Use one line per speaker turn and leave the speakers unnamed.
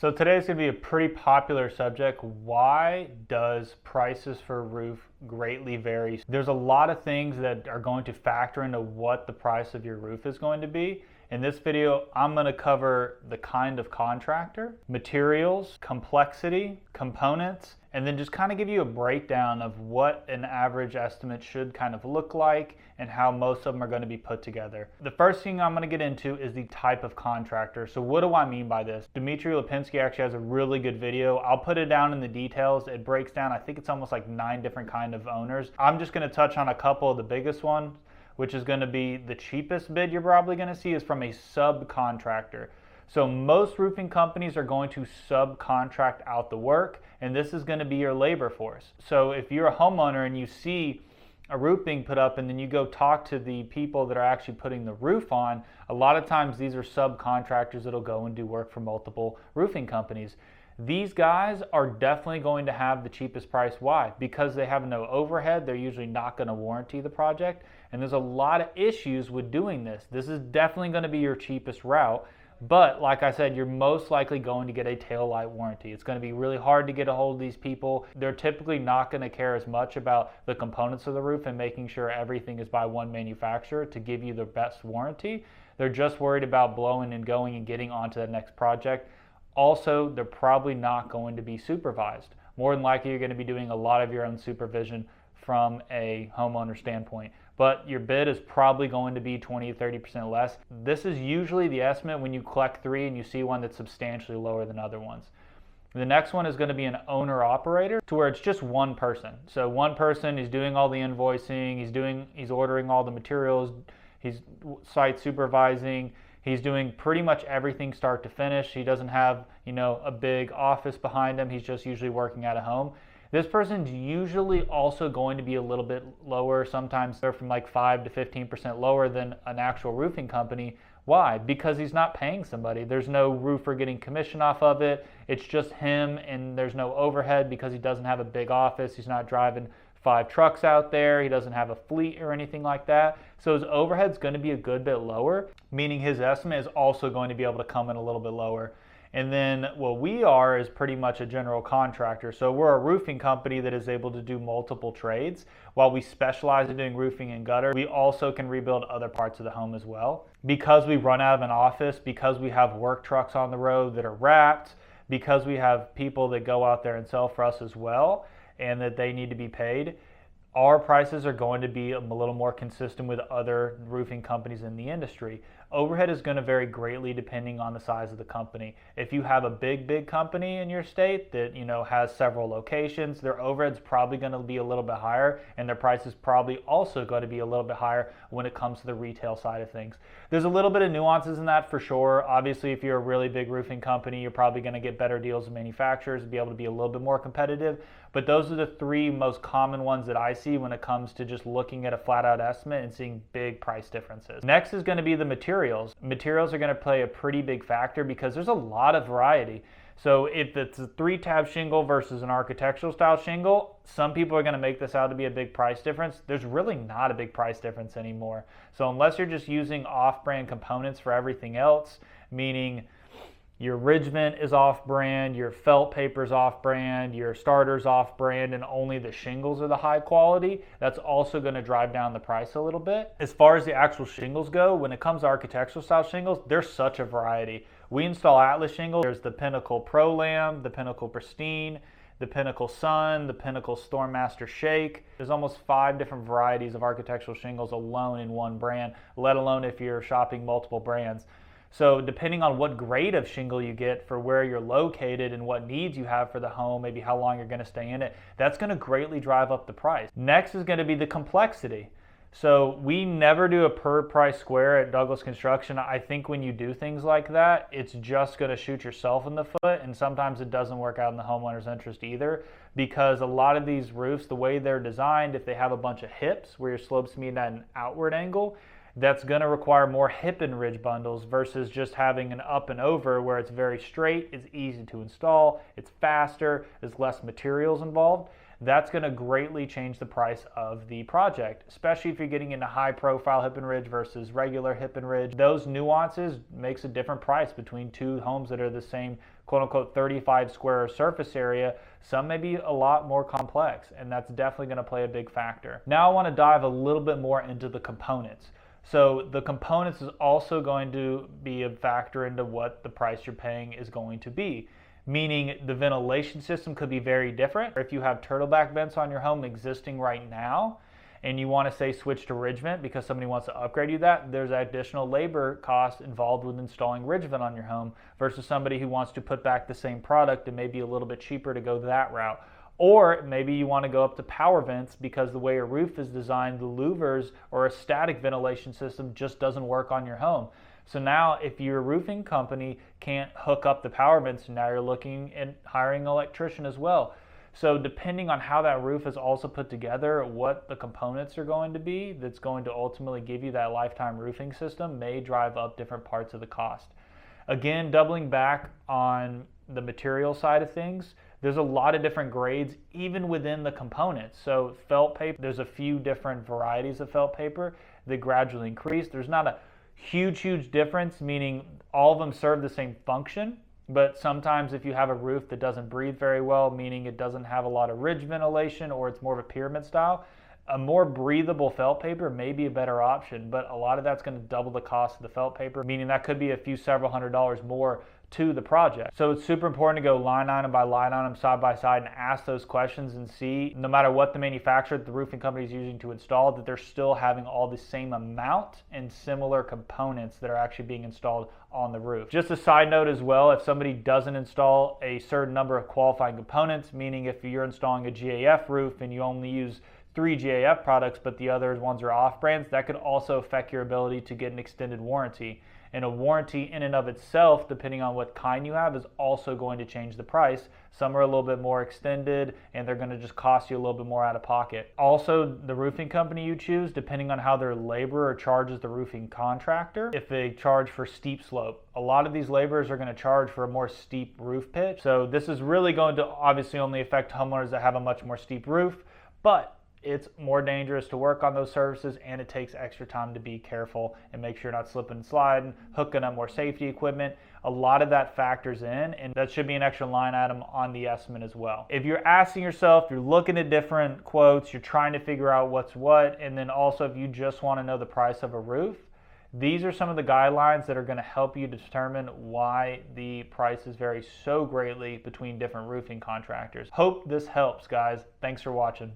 So today's going to be a pretty popular subject. Why does prices for a roof greatly vary? There's a lot of things that are going to factor into what the price of your roof is going to be. In this video, I'm going to cover the kind of contractor, materials, complexity, components, and then just kind of give you a breakdown of what an average estimate should kind of look like and how most of them are going to be put together. The first thing I'm going to get into is the type of contractor. So what do I mean by this? Dmitry Lipinski actually has a really good video. I'll put it down in the details. It breaks down, I think it's almost like 9 different kind of owners. I'm just going to touch on a couple of the biggest ones, which is going to be the cheapest bid you're probably going to see is from a subcontractor. So most roofing companies are going to subcontract out the work, and this is going to be your labor force. So if you're a homeowner and you see a roof being put up and then you go talk to the people that are actually putting the roof on, a lot of times these are subcontractors that'll go and do work for multiple roofing companies. These guys are definitely going to have the cheapest price. Why? Because they have no overhead. They're usually not going to warranty the project. And there's a lot of issues with doing this. This is definitely going to be your cheapest route. But like I said, you're most likely going to get a tail light warranty. It's going to be really hard to get a hold of these people. They're typically not going to care as much about the components of the roof and making sure everything is by one manufacturer to give you the best warranty. They're just worried about blowing and going and getting onto the next project. Also, they're probably not going to be supervised. More than likely, you're going to be doing a lot of your own supervision from a homeowner standpoint. But your bid is probably going to be 20 to 30% less. This is usually the estimate when you collect 3 and you see one that's substantially lower than other ones. The next one is going to be an owner-operator, to where it's just one person. So one person is doing all the invoicing, he's ordering all the materials, he's site supervising, he's doing pretty much everything start to finish. He doesn't have, a big office behind him. He's just usually working at a home. This person's usually also going to be a little bit lower. Sometimes they're from like 5 to 15% lower than an actual roofing company. Why? Because he's not paying somebody. There's no roofer getting commission off of it. It's just him, and there's no overhead because he doesn't have a big office. He's not driving 5 trucks out there. He doesn't have a fleet or anything like that. So his overhead's going to be a good bit lower, meaning his estimate is also going to be able to come in a little bit lower. And then what we are is pretty much a general contractor. So we're a roofing company that is able to do multiple trades. While we specialize in doing roofing and gutter, we also can rebuild other parts of the home as well. Because we run out of an office, because we have work trucks on the road that are wrapped, because we have people that go out there and sell for us as well, and that they need to be paid, our prices are going to be a little more consistent with other roofing companies in the industry. Overhead is going to vary greatly depending on the size of the company. If you have a big company in your state that has several locations, their overhead's probably going to be a little bit higher, and their price is probably also going to be a little bit higher when it comes to the retail side of things. There's a little bit of nuances in that for sure. Obviously, if you're a really big roofing company, you're probably going to get better deals with manufacturers and be able to be a little bit more competitive. But those are the 3 most common ones that I see when it comes to just looking at a flat out estimate and seeing big price differences. Next is going to be the materials. Materials are going to play a pretty big factor because there's a lot of variety. So if it's a 3-tab shingle versus an architectural style shingle, some people are going to make this out to be a big price difference. There's really not a big price difference anymore. So unless you're just using off-brand components for everything else, meaning your ridgement is off-brand, your felt paper's off-brand, your starter's off-brand, and only the shingles are the high quality, that's also going to drive down the price a little bit. As far as the actual shingles go, when it comes to architectural style shingles, there's such a variety. We install Atlas shingles. There's the Pinnacle Pro Lam, the Pinnacle Pristine, the Pinnacle Sun, the Pinnacle Stormmaster Shake. There's almost 5 different varieties of architectural shingles alone in one brand, let alone if you're shopping multiple brands. So depending on what grade of shingle you get for where you're located and what needs you have for the home, maybe how long you're going to stay in it, that's going to greatly drive up the price. Next is going to be the complexity. So we never do a per price square at Douglas Construction. I think when you do things like that, it's just going to shoot yourself in the foot, and sometimes it doesn't work out in the homeowner's interest either, because a lot of these roofs, the way they're designed, if they have a bunch of hips where your slopes meet at an outward angle, that's going to require more hip and ridge bundles versus just having an up and over where it's very straight, it's easy to install, it's faster, there's less materials involved. that's going to greatly change the price of the project, especially if you're getting into high profile hip and ridge versus regular hip and ridge. Those nuances makes a different price between two homes that are the same quote unquote 35 square surface area. Some may be a lot more complex, and that's definitely going to play a big factor. Now I want to dive a little bit more into the components. So the components is also going to be a factor into what the price you're paying is going to be. Meaning the ventilation system could be very different. If you have turtleback vents on your home existing right now, and you want to say switch to ridge vent because somebody wants to upgrade you that, there's additional labor cost involved with installing ridge vent on your home versus somebody who wants to put back the same product and maybe a little bit cheaper to go that route. Or maybe you want to go up to power vents because the way your roof is designed, the louvers or a static ventilation system just doesn't work on your home. So now if your roofing company can't hook up the power vents, now you're looking at hiring an electrician as well. So depending on how that roof is also put together, what the components are going to be that's going to ultimately give you that lifetime roofing system may drive up different parts of the cost. Again, doubling back on the material side of things, there's a lot of different grades even within the components. So felt paper, there's a few different varieties of felt paper that gradually increase. There's not a huge difference, meaning all of them serve the same function. But sometimes if you have a roof that doesn't breathe very well, meaning it doesn't have a lot of ridge ventilation or it's more of a pyramid style, a more breathable felt paper may be a better option, but a lot of that's going to double the cost of the felt paper, meaning that could be a few several $100s more to the project. So it's super important to go line item by line item, side by side, and ask those questions and see, no matter what the manufacturer that the roofing company is using to install, that they're still having all the same amount and similar components that are actually being installed on the roof. Just a side note as well, if somebody doesn't install a certain number of qualifying components, meaning if you're installing a GAF roof and you only use 3 GAF products but the other ones are off brands, that could also affect your ability to get an extended warranty. And a warranty in and of itself, depending on what kind you have, is also going to change the price. Some are a little bit more extended and they're going to just cost you a little bit more out of pocket. Also, the roofing company you choose, depending on how their laborer charges the roofing contractor, if they charge for steep slope. A lot of these laborers are going to charge for a more steep roof pitch. So this is really going to obviously only affect homeowners that have a much more steep roof, but it's more dangerous to work on those surfaces and it takes extra time to be careful and make sure you're not slipping and sliding, hooking up more safety equipment. A lot of that factors in, and that should be an extra line item on the estimate as well. If you're asking yourself, you're looking at different quotes, you're trying to figure out what's what, and then also if you just want to know the price of a roof, these are some of the guidelines that are going to help you determine why the prices vary so greatly between different roofing contractors. Hope this helps, guys. Thanks for watching.